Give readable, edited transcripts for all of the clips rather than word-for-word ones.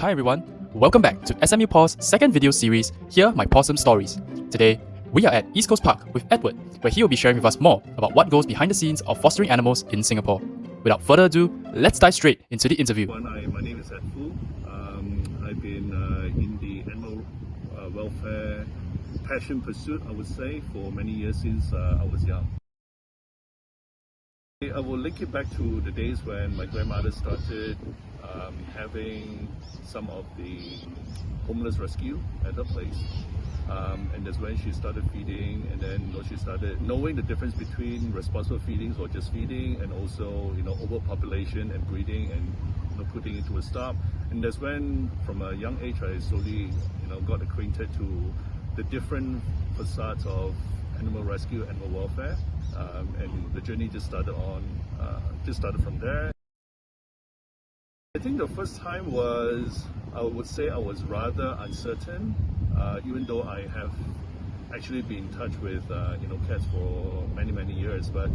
Hi everyone, welcome back to SMU Paw's second video series, Here My PAWsome Stories. Today, we are at East Coast Park with Edward, where he will be sharing with us more about what goes behind the scenes of fostering animals in Singapore. Without further ado, let's dive straight into the interview. My name is Ed Fu. I've been in the animal welfare passion pursuit, I would say, for many years since I was young. I will link it back to the days when my grandmother started having some of the homeless rescue at her place. And that's when she started feeding, and then she started knowing the difference between responsible feedings or just feeding, and also overpopulation and breeding and putting it to a stop. And that's when, from a young age, I slowly got acquainted to the different facades of animal rescue, animal welfare, and the journey just started from there. I think the first time was, I would say I was rather uncertain, even though I have actually been in touch with cats for many years. But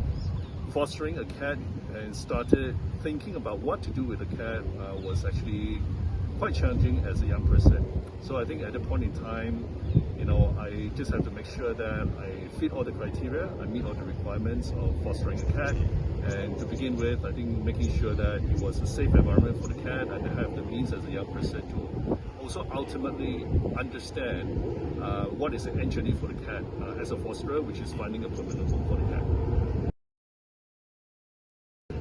fostering a cat and started thinking about what to do with a cat was actually quite challenging as a young person. So I think at that point in time, I just have to make sure that I fit all the criteria, I meet all the requirements of fostering a cat. And to begin with, I think making sure that it was a safe environment for the cat, and to have the means as a young person to also ultimately understand what is the end journey for the cat as a fosterer, which is finding a permanent home for the cat.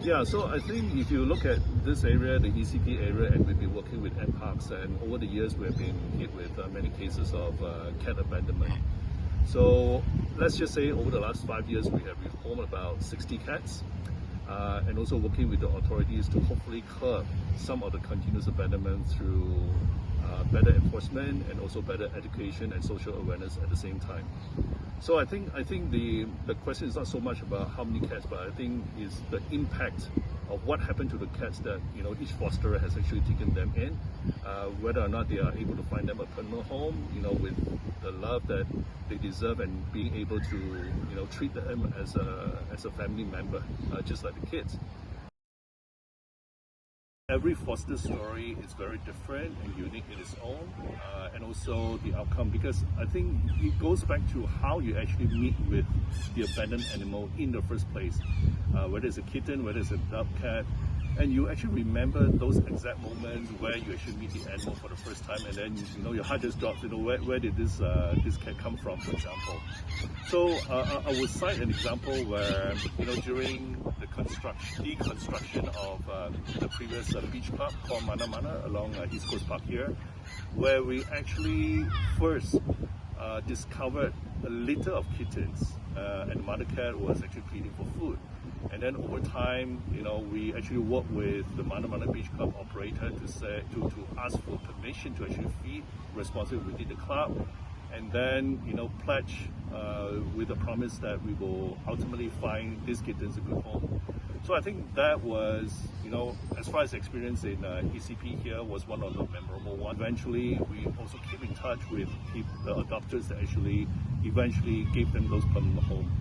Yeah, so I think if you look at this area, the ECP area, and we've been working with ant parks, and over the years we have been hit with many cases of cat abandonment. So let's just say over the last 5 years we have rehomed about 60 cats, and also working with the authorities to hopefully curb some of the continuous abandonment through better enforcement and also better education and social awareness at the same time. So I think the question is not so much about how many cats, but I think is the impact of what happened to the cats that each fosterer has actually taken them in, whether or not they are able to find them a permanent home, with the love that they deserve, and being able to treat them as a family member, just like the kids. Every foster story is very different and unique in its own, and also the outcome, because I think it goes back to how you actually meet with the abandoned animal in the first place, whether it's a kitten, whether it's a dog cat, and you actually remember those exact moments where you actually meet the animal for the first time, and then your heart just drops. Where did this cat come from, for example? So I would cite an example where during the deconstruction of the previous beach club called Mana Mana along East Coast Park here, where we actually first discovered a litter of kittens, and the mother cat was actually pleading for food. And then over time, we actually worked with the Mana Mana Beach Club operator to ask for permission to actually feed responsibly within the club, and then pledge with the promise that we will ultimately find these kittens a good home. So I think that was, as far as experience in ECP here, was one of the memorable ones. Eventually, we also keep in touch with the adopters that actually eventually gave them those permanent homes.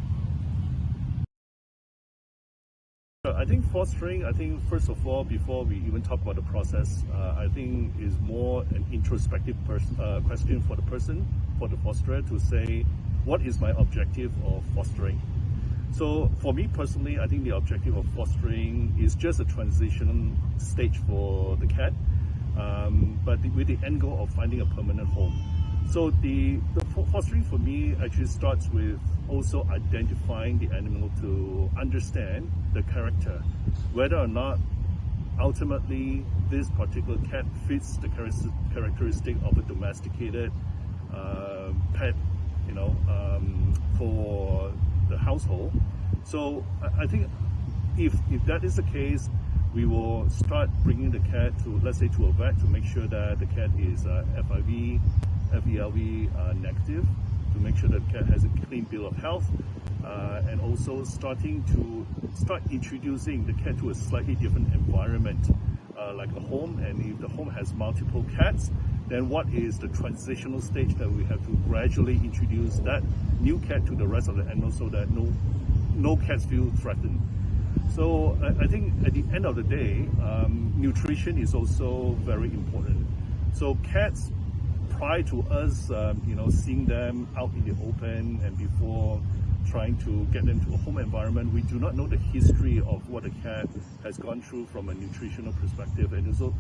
I think fostering, first of all, before we even talk about the process, I think is more an introspective question for the person, for the fosterer, to say, what is my objective of fostering? So for me personally, I think the objective of fostering is just a transition stage for the cat, but with the end goal of finding a permanent home. So the fostering for me actually starts with also identifying the animal to understand the character, whether or not ultimately this particular cat fits the characteristic of a domesticated pet, for the household. So I think if that is the case, we will start bringing the cat to, let's say, to a vet to make sure that the cat is FIV FeIV negative, to make sure that the cat has a clean bill of health, and also start introducing the cat to a slightly different environment, like a home. And if the home has multiple cats, then what is the transitional stage that we have to gradually introduce that new cat to the rest of the animals, so that no cats feel threatened. So I think at the end of the day, nutrition is also very important. So cats, prior to us, seeing them out in the open and before trying to get them to a home environment, we do not know the history of what a cat has gone through from a nutritional perspective. And so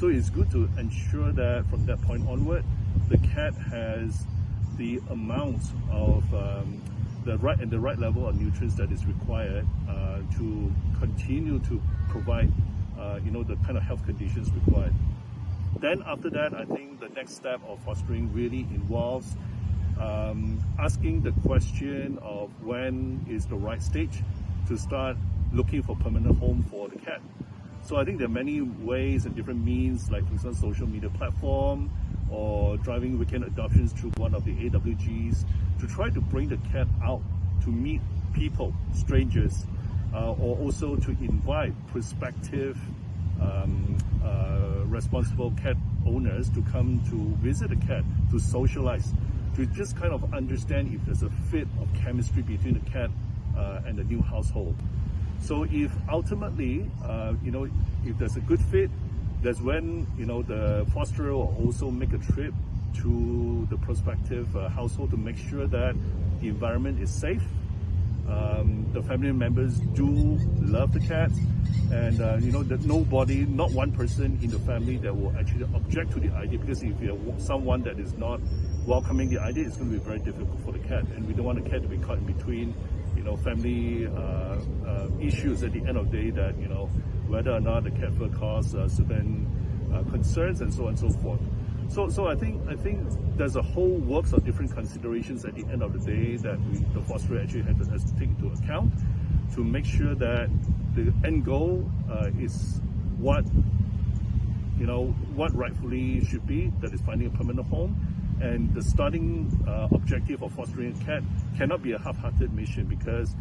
it's good to ensure that from that point onward, the cat has the amount of the right level of nutrients that is required to continue to provide the kind of health conditions required. Then after that, I think the next step of fostering really involves asking the question of when is the right stage to start looking for permanent home for the cat. So I think there are many ways and different means, like for example, social media platform or driving weekend adoptions through one of the AWGs to try to bring the cat out to meet people, strangers, or also to invite prospective responsible cat owners to come to visit the cat, to socialize, to just kind of understand if there's a fit of chemistry between the cat and the new household. So if ultimately, if there's a good fit, that's when, the fosterer will also make a trip to the prospective household to make sure that the environment is safe. The family members do love the cat, and that nobody, not one person in the family that will actually object to the idea, because if you're someone that is not welcoming the idea, it's going to be very difficult for the cat, and we don't want the cat to be caught in between family issues at the end of the day, that whether or not the cat fur cause certain concerns and so on and so forth. So I think there's a whole works of different considerations at the end of the day that the fosterer actually has to take into account to make sure that the end goal is what rightfully should be, that is finding a permanent home. And the starting objective of fostering a cat cannot be a half-hearted mission, because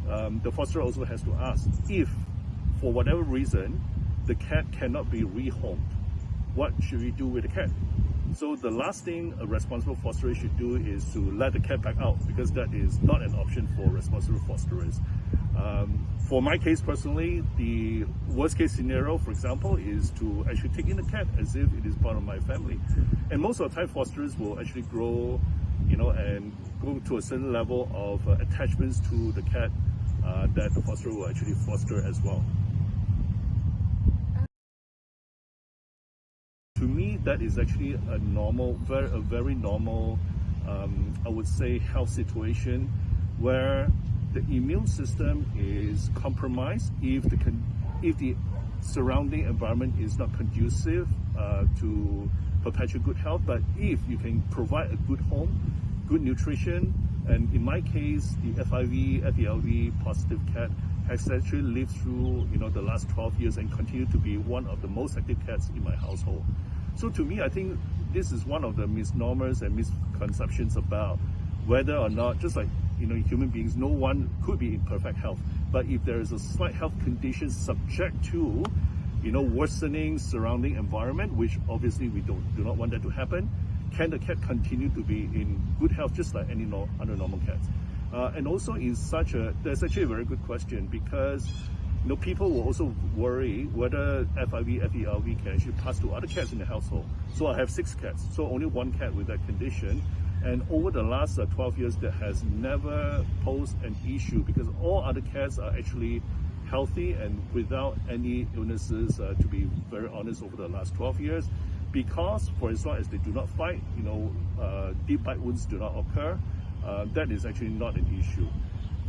the fosterer also has to ask, if for whatever reason the cat cannot be rehomed, what should we do with the cat? So the last thing a responsible fosterer should do is to let the cat back out, because that is not an option for responsible fosterers. For my case personally, the worst case scenario, for example, is to actually take in the cat as if it is part of my family. And most of the time, fosterers will actually grow, and go to a certain level of attachments to the cat that the fosterer will actually foster as well. To me, that is actually a very normal, I would say, health situation where the immune system is compromised if the surrounding environment is not conducive to perpetual good health. But if you can provide a good home, good nutrition, and in my case, the FIV FeIV positive cat has actually lived through the last 12 years and continue to be one of the most active cats in my household. So to me, I think this is one of the misnomers and misconceptions about whether or not, just like human beings, no one could be in perfect health. But if there is a slight health condition subject to worsening surrounding environment, which obviously we do not want that to happen, can the cat continue to be in good health just like any other normal cats? And also that's actually a very good question, because people will also worry whether FIV FeIV can actually pass to other cats in the household. So I have 6 cats, so only one cat with that condition. And over the last 12 years, that has never posed an issue, because all other cats are actually healthy and without any illnesses, to be very honest, over the last 12 years. Because for as long as they do not fight, deep bite wounds do not occur, that is actually not an issue.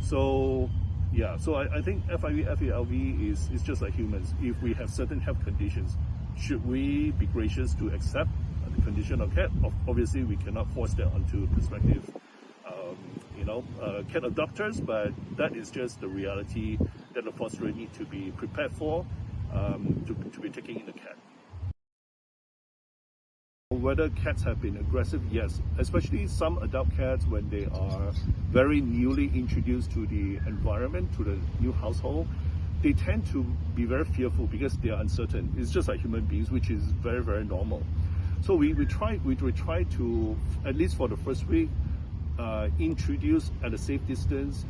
So yeah, so I think FIV FeIV is just like humans. If we have certain health conditions, should we be gracious to accept the condition of cat? Obviously, we cannot force that onto prospective, cat adopters, but that is just the reality that the fosterer need to be prepared for, to be taking in the cat. Whether cats have been aggressive, yes, especially some adult cats when they are very newly introduced to the environment, to the new household, they tend to be very fearful because they are uncertain. It's just like human beings, which is very, very normal. So we try to, at least for the first week, introduce at a safe distance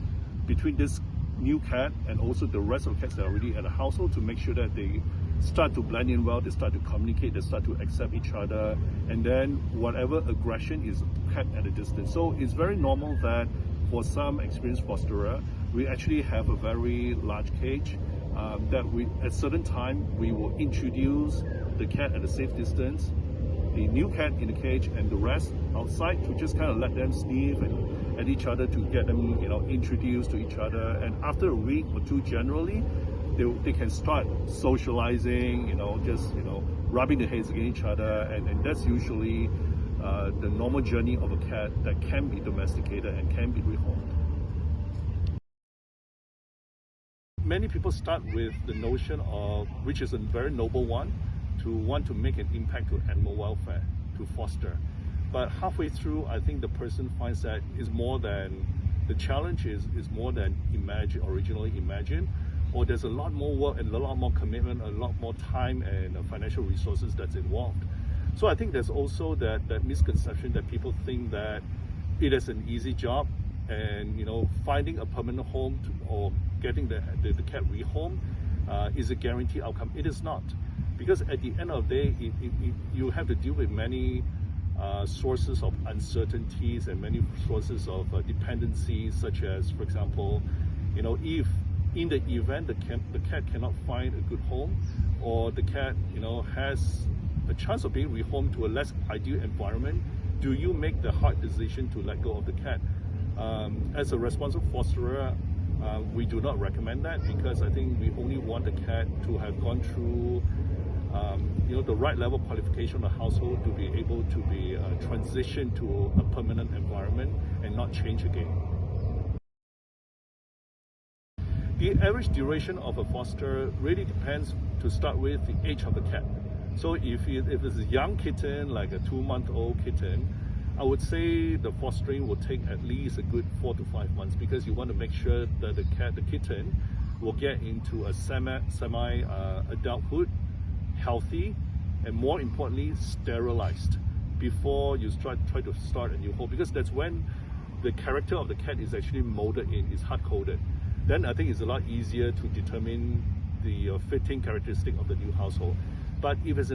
between this new cat and also the rest of cats that are already at the household, to make sure that they start to blend in well, they start to communicate, they start to accept each other, and then whatever aggression is kept at a distance. So it's very normal that for some experienced fosterer, we actually have a very large cage that we, at certain time, we will introduce the cat at a safe distance, the new cat in the cage, and the rest outside, to just kind of let them sniff and at each other, to get them, introduced to each other. And after a week or two, generally, they can start socializing, just rubbing their heads against each other, and that's usually the normal journey of a cat that can be domesticated and can be rehomed. Many people start with the notion of, which is a very noble one, to want to make an impact to animal welfare, to foster. But halfway through, I think the person finds that is more than, the challenge is more than originally imagined, or there's a lot more work and a lot more commitment, a lot more time and financial resources that's involved. So I think there's also that misconception that people think that it is an easy job, and finding a permanent home or getting the cat rehomed is a guaranteed outcome. It is not, because at the end of the day, you have to deal with many sources of uncertainties and many sources of dependencies, such as, for example, if in the event the cat cannot find a good home, or the cat has a chance of being rehomed to a less ideal environment, do you make the hard decision to let go of the cat? As a responsible fosterer, we do not recommend that, because I think we only want the cat to have gone through the right level of qualification of the household to be able to be transitioned to a permanent environment and not change again. The average duration of a foster really depends, to start with, the age of the cat. So if it's a young kitten, like a 2-month-old kitten, I would say the fostering will take at least a good 4 to 5 months, because you want to make sure that the kitten will get into a semi-adulthood, healthy, and more importantly, sterilized, before you try to start a new home, because that's when the character of the cat is actually molded in, is hard-coded. Then I think it's a lot easier to determine the fitting characteristic of the new household. But if it's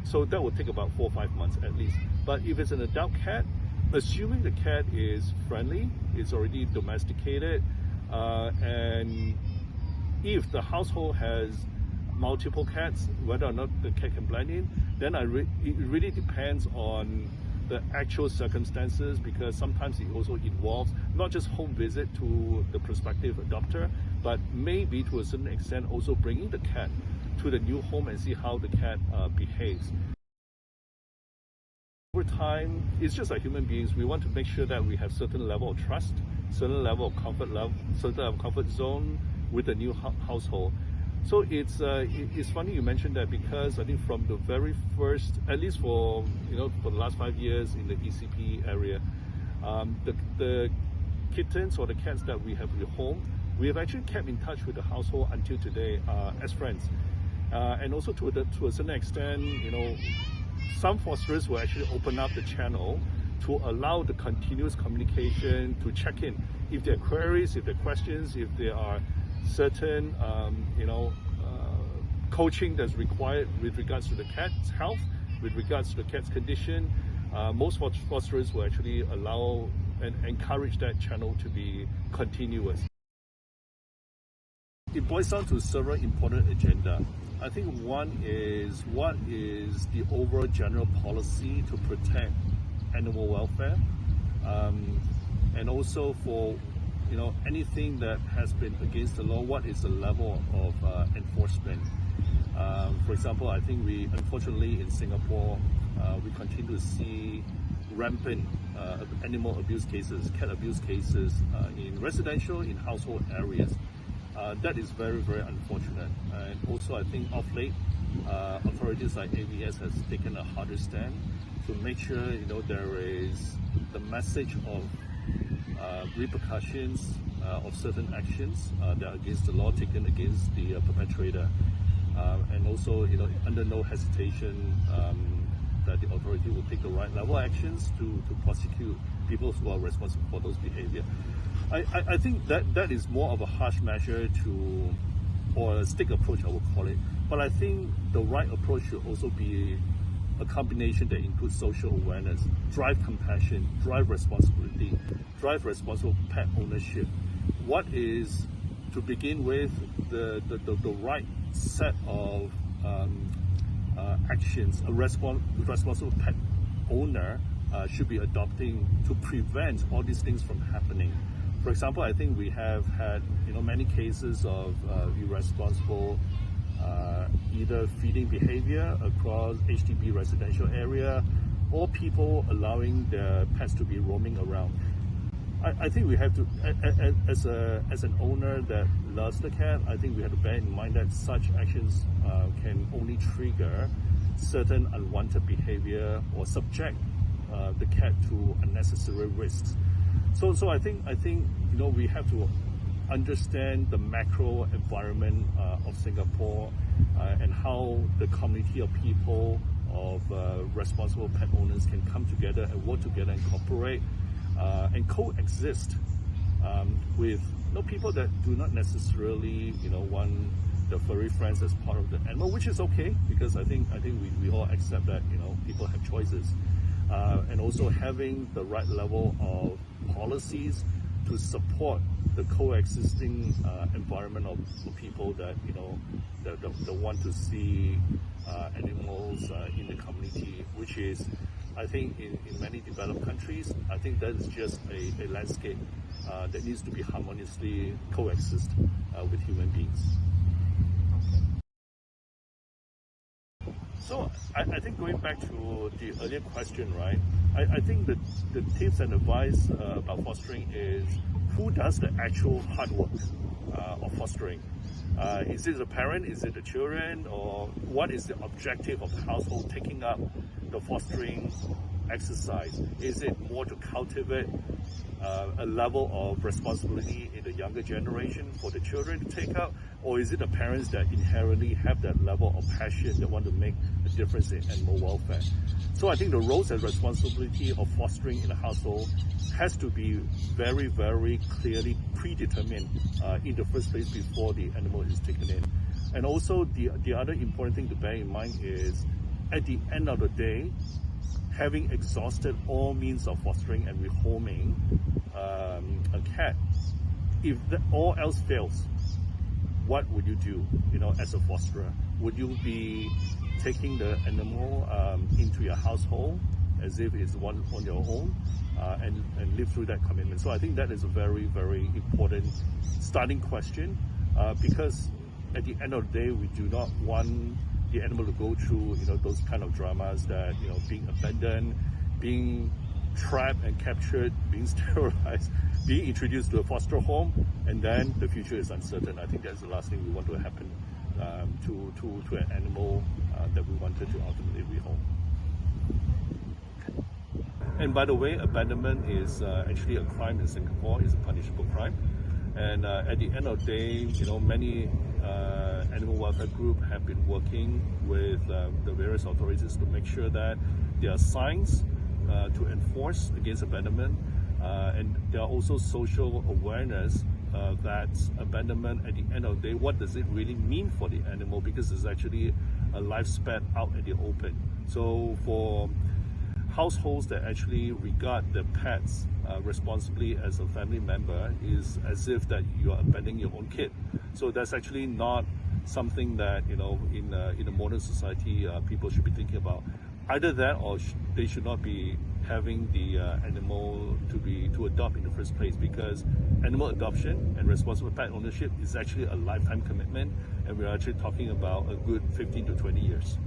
so that will take about 4 or 5 months at least. But if it's an adult cat, assuming the cat is friendly, it's already domesticated, and if the household has multiple cats, whether or not the cat can blend in, then it really depends on the actual circumstances, because sometimes it also involves not just home visit to the prospective adopter, but maybe to a certain extent also bringing the cat to the new home and see how the cat behaves. Over time, it's just like human beings, we want to make sure that we have certain level of trust, certain level of comfort zone with the new household. So it's funny you mentioned that, because I think from the very first, at least for the last 5 years in the ECP area, the kittens or the cats that we have rehomed, we have actually kept in touch with the household until today as friends, and also to a certain extent, some fosterers will actually open up the channel to allow the continuous communication, to check in if there are queries, if there are questions, if there are certain coaching that's required with regards to the cat's health, with regards to the cat's condition. Most fosterers will actually allow and encourage that channel to be continuous. It boils down to several important agenda. I think one is, what is the overall general policy to protect animal welfare, and also for anything that has been against the law, what is the level of enforcement? For example, I think we, unfortunately in Singapore, we continue to see rampant animal abuse cases, cat abuse cases in residential, in household areas. That is very, very unfortunate. And also I think of late, authorities like AVS has taken a harder stand to make sure there is the message of repercussions of certain actions that are against the law taken against the perpetrator, and also under no hesitation that the authority will take the right level actions to prosecute people who are responsible for those behavior. I think that is more of a harsh measure or a stick approach, I would call it, But I think the right approach should also be a combination that includes social awareness, drive compassion, drive responsibility, drive responsible pet ownership. What is, to begin with, the right set of actions a responsible pet owner should be adopting to prevent all these things from happening. For example, I think we have had many cases of irresponsible either feeding behavior across HDB residential area, or people allowing their pets to be roaming around. I think we have to, as an owner that loves the cat, I think we have to bear in mind that such actions can only trigger certain unwanted behavior or subject the cat to unnecessary risks. So I think we have to understand the macro environment of Singapore and how the community of people, of responsible pet owners can come together and work together and cooperate and coexist with people that do not necessarily want the furry friends as part of the animal, which is okay, because I think we all accept that people have choices, and also having the right level of policies to support the coexisting environment of people that that want to see animals in the community, which is, I think, in many developed countries, I think that is just a landscape that needs to be harmoniously coexist with human beings. So I think going back to the earlier question, right? I think that the tips and advice about fostering is, who does the actual hard work of fostering? Is it the parent? Is it the children? Or what is the objective of the household taking up the fostering exercise? Is it more to cultivate a level of responsibility in the younger generation for the children to take up? Or is it the parents that inherently have that level of passion that want to make a difference in animal welfare? So I think the roles and responsibility of fostering in a household has to be very, very clearly predetermined in the first place before the animal is taken in. And also the other important thing to bear in mind is, at the end of the day, having exhausted all means of fostering and rehoming a cat, if all else fails, what would you do, as a fosterer? Would you be taking the animal into your household as if it's one on your own and live through that commitment? So I think that is a very, very important starting question, because at the end of the day, we do not want the animal to go through those kind of dramas that being abandoned, being trapped and captured, being sterilized, being introduced to a foster home, and then the future is uncertain. I think that's the last thing we want to happen to an animal that we wanted to ultimately rehome. And by the way, abandonment is actually a crime in Singapore. It's a punishable crime. And at the end of the day, many animal welfare groups have been working with the various authorities to make sure that there are signs to enforce against abandonment, and there are also social awareness that abandonment, at the end of the day, what does it really mean for the animal, because it's actually a lifespan out in the open. So for households that actually regard their pets responsibly as a family member, is as if that you are abandoning your own kid. So that's actually not something that in a modern society people should be thinking about. Either that, or they should not be having the animal to adopt in the first place, because animal adoption and responsible pet ownership is actually a lifetime commitment, and we're actually talking about a good 15 to 20 years.